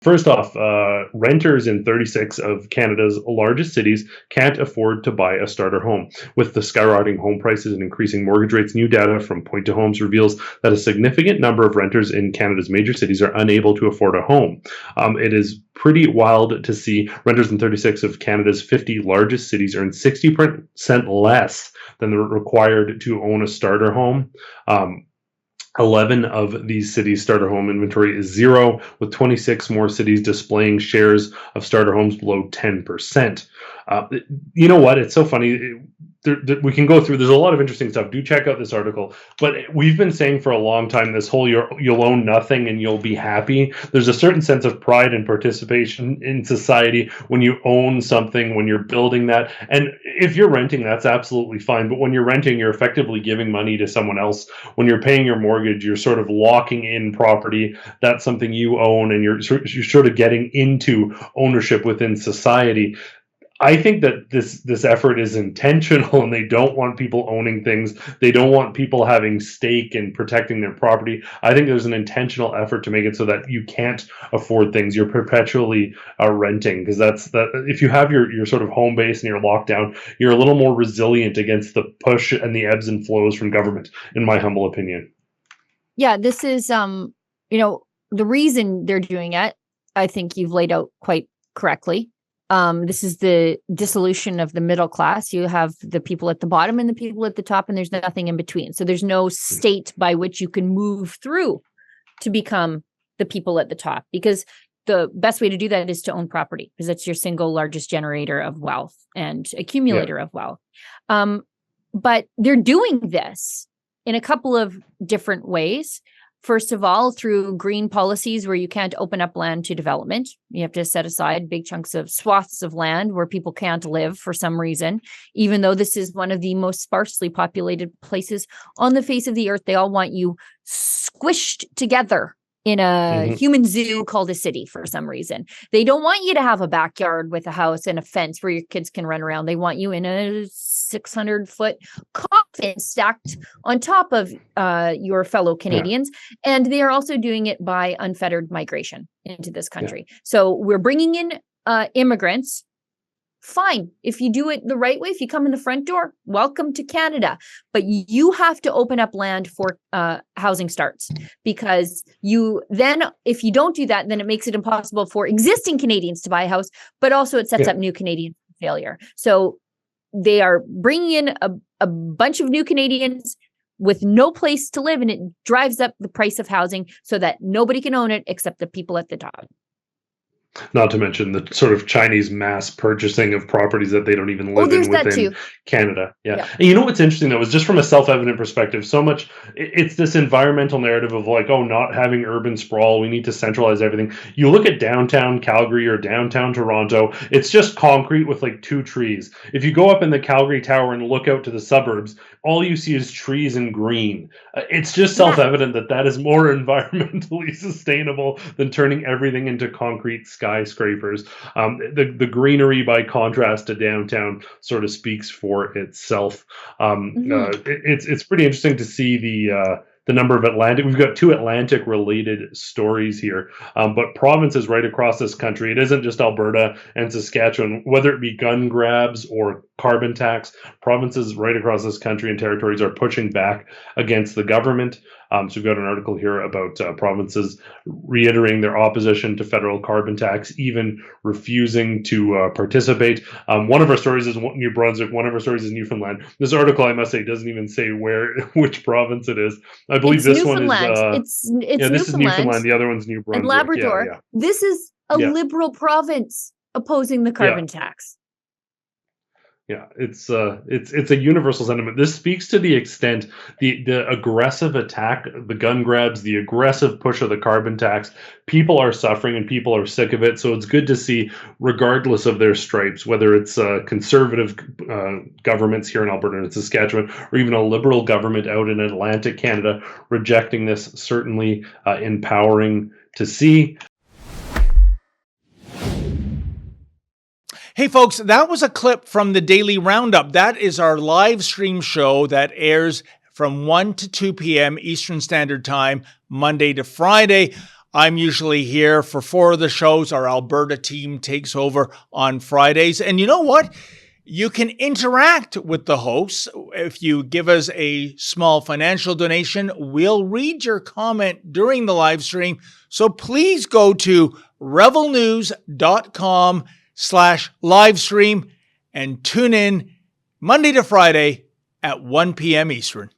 First off, renters in 36 of Canada's largest cities can't afford to buy a starter home. With the skyrocketing home prices and increasing mortgage rates, new data from Point to Homes reveals that a significant number of renters in Canada's major cities are unable to afford a home. It is pretty wild to see renters in 36 of Canada's 50 largest cities earn 60% less than they're required to own a starter home. 11 of these cities' starter home inventory is zero, with 26 more cities displaying shares of starter homes below 10%. You know what? It's so funny. We can go through. There's a lot of interesting stuff. Do check out this article. But we've been saying for a long time this whole you'll own nothing and you'll be happy. There's a certain sense of pride and participation in society when you own something, when you're building that. And if you're renting, that's absolutely fine. But when you're renting, you're effectively giving money to someone else. When you're paying your mortgage, you're sort of locking in property. That's something you own, and you're sort of getting into ownership within society. I think that this effort is intentional, and they don't want people owning things. They don't want people having stake in protecting their property. I think there's an intentional effort to make it so that you can't afford things. You're perpetually renting, because that's that. If you have your sort of home base and you're locked down, you're a little more resilient against the push and the ebbs and flows from government, in my humble opinion. Yeah, this is the reason they're doing it, I think you've laid out quite correctly. This is the dissolution of the middle class. You have the people at the bottom and the people at the top, and there's nothing in between. So there's no state by which you can move through to become the people at the top, because the best way to do that is to own property, because that's your single largest generator of wealth and accumulator of wealth. But they're doing this in a couple of different ways. First of all, through green policies where you can't open up land to development. You have to set aside big chunks of swaths of land where people can't live for some reason, even though this is one of the most sparsely populated places on the face of the earth. They all want you squished together in a human zoo called a city for some reason. They don't want you to have a backyard with a house and a fence where your kids can run around. They want you in a 600-foot coffin stacked on top of your fellow Canadians. Yeah. And they are also doing it by unfettered migration into this country. Yeah. So we're bringing in immigrants. Fine. If you do it the right way, if you come in the front door, welcome to Canada. But you have to open up land for housing starts, because if you don't do that, then it makes it impossible for existing Canadians to buy a house, but also it sets up new Canadians for failure. So they are bringing in a bunch of new Canadians with no place to live, and it drives up the price of housing so that nobody can own it except the people at the top. Not to mention the sort of Chinese mass purchasing of properties that they don't even live in within Canada. Yeah. And you know what's interesting, though, is just from a self-evident perspective, so much, it's this environmental narrative of like, oh, not having urban sprawl, we need to centralize everything. You look at downtown Calgary or downtown Toronto, it's just concrete with like 2 trees. If you go up in the Calgary Tower and look out to the suburbs, all you see is trees and green. It's just self-evident that is more environmentally sustainable than turning everything into concrete skyscrapers. The greenery, by contrast to downtown, sort of speaks for itself. It's pretty interesting to see the number of Atlantic. We've got 2 Atlantic-related stories here, but provinces right across this country. It isn't just Alberta and Saskatchewan, whether it be gun grabs or carbon tax. Provinces right across this country and territories are pushing back against the government. So we've got an article here about provinces reiterating their opposition to federal carbon tax, even refusing to participate. One of our stories is New Brunswick. One of our stories is Newfoundland. This article, I must say, doesn't even say which province it is. I believe this one is. It's this is Newfoundland. The other one's New Brunswick. And Labrador. Yeah. This is a liberal province opposing the carbon tax. Yeah, it's a universal sentiment. This speaks to the extent the aggressive attack, the gun grabs, the aggressive push of the carbon tax. People are suffering and people are sick of it. So it's good to see, regardless of their stripes, whether it's conservative governments here in Alberta and Saskatchewan, or even a liberal government out in Atlantic Canada, rejecting this. Certainly empowering to see. Hey, folks, that was a clip from the Daily Roundup. That is our live stream show that airs from 1 to 2 p.m. Eastern Standard Time, Monday to Friday. I'm usually here for 4 of the shows. Our Alberta team takes over on Fridays. And you know what? You can interact with the hosts. If you give us a small financial donation, we'll read your comment during the live stream. So please go to revelnews.com/livestream and tune in Monday to Friday at 1 p.m. Eastern.